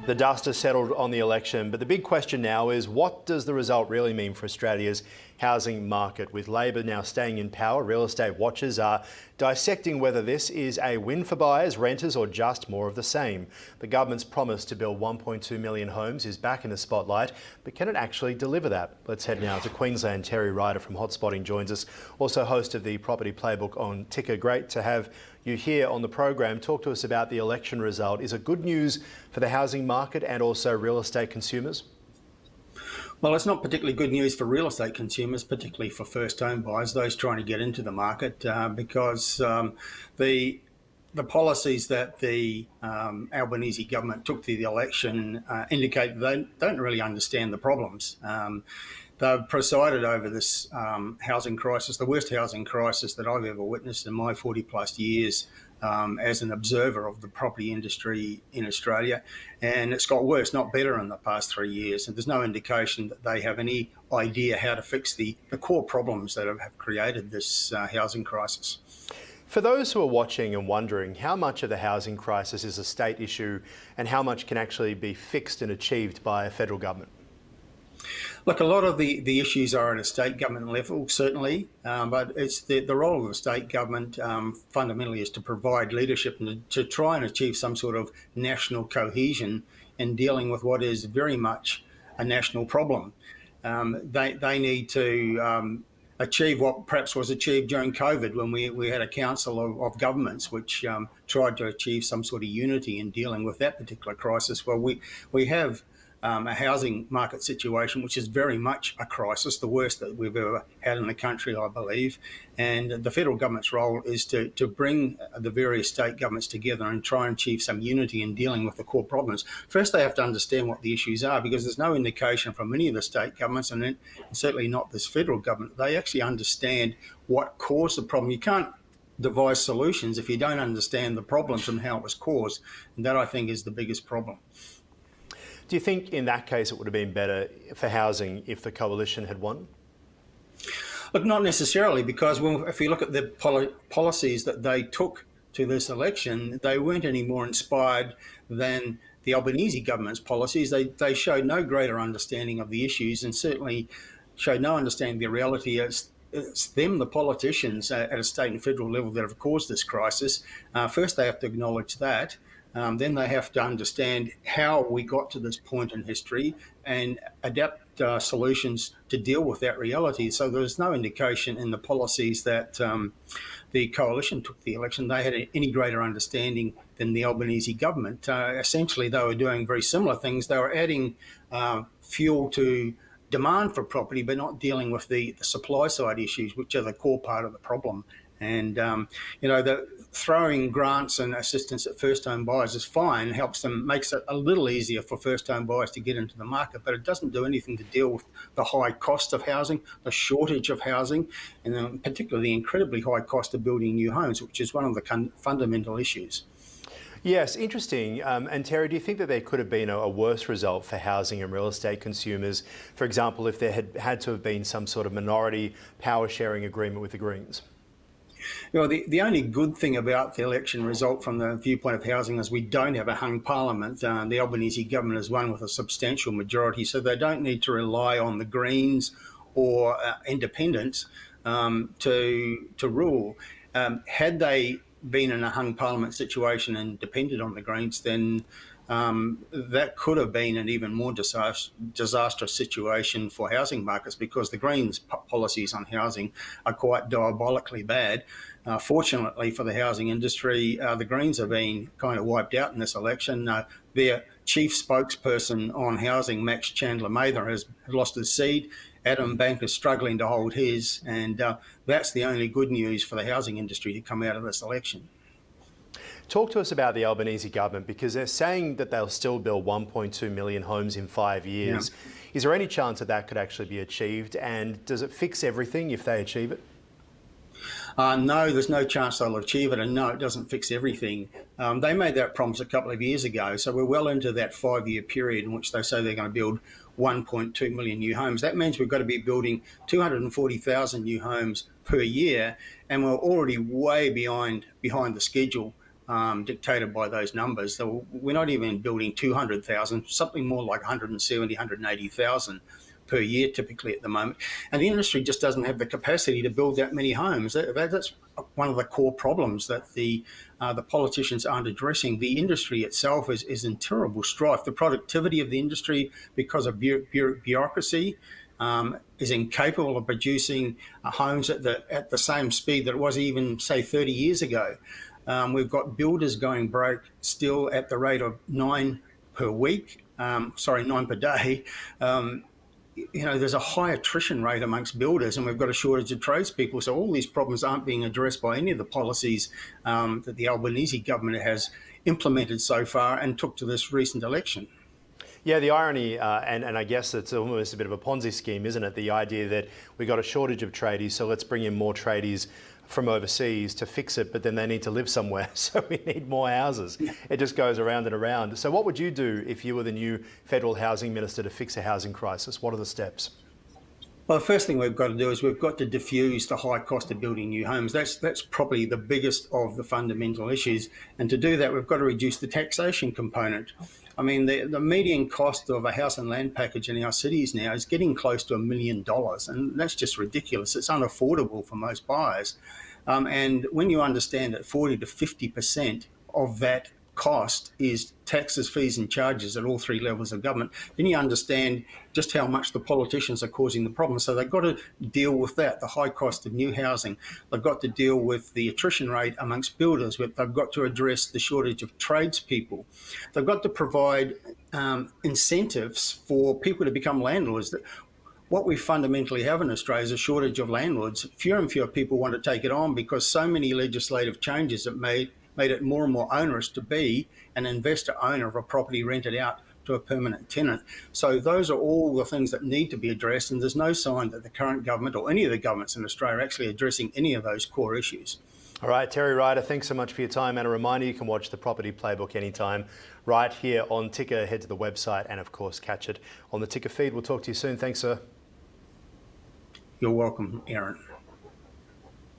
The dust has settled on the election, but the big question now is, what does the result really mean for Australia's housing market? With Labor now staying in power, real estate watchers are dissecting whether this is a win for buyers, renters, or just more of the same. The government's promise to build 1.2 million homes is back in the spotlight, but can it actually deliver that? Let's head now to Queensland. Terry Ryder from Hotspotting joins us, also host of the Property Playbook on Ticker. Great to have you here on the program. Talk to us about the election result. Is it good news for the housing market and also real estate consumers? Well, it's not particularly good news for real estate consumers, particularly for first home buyers, those trying to get into the market, because the policies that the Albanese government took to the election indicate they don't really understand the problems. They've presided over this housing crisis, the worst housing crisis that I've ever witnessed in my 40 plus years as an observer of the property industry in Australia. And it's got worse, not better, in the past 3 years. And there's no indication that they have any idea how to fix the core problems that have created this housing crisis. For those who are watching and wondering, how much of the housing crisis is a state issue and how much can actually be fixed and achieved by a federal government? Look, a lot of the issues are at a state government level, certainly, but it's the role of the state government fundamentally is to provide leadership and to try and achieve some sort of national cohesion in dealing with what is very much a national problem. They need to achieve what perhaps was achieved during COVID, when we had a council of governments which tried to achieve some sort of unity in dealing with that particular crisis. Well, we have a housing market situation which is very much a crisis, the worst that we've ever had in the country, I believe. And the federal government's role is to bring the various state governments together and try and achieve some unity in dealing with the core problems. First, they have to understand what the issues are, because there's no indication from any of the state governments, and certainly not this federal government, they actually understand what caused the problem. You can't devise solutions if you don't understand the problems and how it was caused. And that, I think, is the biggest problem. Do you think in that case it would have been better for housing if the coalition had won? Look, not necessarily, because if you look at the policies that they took to this election, they weren't any more inspired than the Albanese government's policies. They showed no greater understanding of the issues, and certainly showed no understanding of the reality. It's them, the politicians at a state and federal level, that have caused this crisis. First, they have to acknowledge that. Then they have to understand how we got to this point in history and adapt solutions to deal with that reality. So there's no indication in the policies that the coalition took the election they had any greater understanding than the Albanese government. Essentially, they were doing very similar things. They were adding fuel to demand for property, but not dealing with the supply side issues, which are the core part of the problem. And, throwing grants and assistance at first home buyers is fine, helps them, makes it a little easier for first home buyers to get into the market, but it doesn't do anything to deal with the high cost of housing, the shortage of housing, and particularly the incredibly high cost of building new homes, which is one of the fundamental issues. Yes, interesting. And Terry, do you think that there could have been a worse result for housing and real estate consumers? For example, if there had to have been some sort of minority power sharing agreement with the Greens? The only good thing about the election result from the viewpoint of housing is we don't have a hung parliament. The Albanese government has won with a substantial majority, so they don't need to rely on the Greens or independents to rule. Had they been in a hung parliament situation and depended on the Greens, then that could have been an even more disastrous situation for housing markets, because the Greens' policies on housing are quite diabolically bad. Fortunately for the housing industry, the Greens have been kind of wiped out in this election. Their chief spokesperson on housing, Max Chandler-Mather, has lost his seat. Adam Bank is struggling to hold his, and that's the only good news for the housing industry to come out of this election. Talk to us about the Albanese government, because they're saying that they'll still build 1.2 million homes in 5 years. Yeah. Is there any chance that that could actually be achieved? And does it fix everything if they achieve it? No, there's no chance they'll achieve it, and no, it doesn't fix everything. They made that promise a couple of years ago, so we're well into that 5-year period in which they say they're going to build 1.2 million new homes. That means we've got to be building 240,000 new homes per year, and we're already way behind the schedule dictated by those numbers. So we're not even building 200,000, something more like 170, 180,000 per year typically at the moment. And the industry just doesn't have the capacity to build that many homes. That's one of the core problems that the politicians aren't addressing. The industry itself is in terrible strife. The productivity of the industry, because of bureaucracy, is incapable of producing homes at the same speed that it was even, say, 30 years ago. We've got builders going broke still at the rate of 9 per week, 9 per day. There's a high attrition rate amongst builders, and we've got a shortage of tradespeople. So all these problems aren't being addressed by any of the policies that the Albanese government has implemented so far and took to this recent election. Yeah, the irony, and I guess it's almost a bit of a Ponzi scheme, isn't it? The idea that we got a shortage of tradies, so let's bring in more tradies from overseas to fix it, but then they need to live somewhere, so we need more houses. It just goes around and around. So what would you do if you were the new federal housing minister to fix a housing crisis? What are the steps? Well, the first thing we've got to do is we've got to diffuse the high cost of building new homes. That's probably the biggest of the fundamental issues. And to do that, we've got to reduce the taxation component. I mean, the median cost of a house and land package in our cities now is getting close to $1 million. And that's just ridiculous. It's unaffordable for most buyers. And when you understand that 40 to 50% of that cost is taxes, fees and charges at all three levels of government, then you understand just how much the politicians are causing the problem. So they've got to deal with that, the high cost of new housing. They've got to deal with the attrition rate amongst builders. They've got to address the shortage of tradespeople. They've got to provide incentives for people to become landlords. What we fundamentally have in Australia is a shortage of landlords. Fewer and fewer people want to take it on because so many legislative changes have made it more and more onerous to be an investor owner of a property rented out to a permanent tenant. So those are all the things that need to be addressed, and there's no sign that the current government or any of the governments in Australia are actually addressing any of those core issues. All right, Terry Ryder, thanks so much for your time. And a reminder, you can watch the Property Playbook anytime right here on Ticker. Head to the website and, of course, catch it on the Ticker feed. We'll talk to you soon. Thanks, sir. You're welcome, Aaron.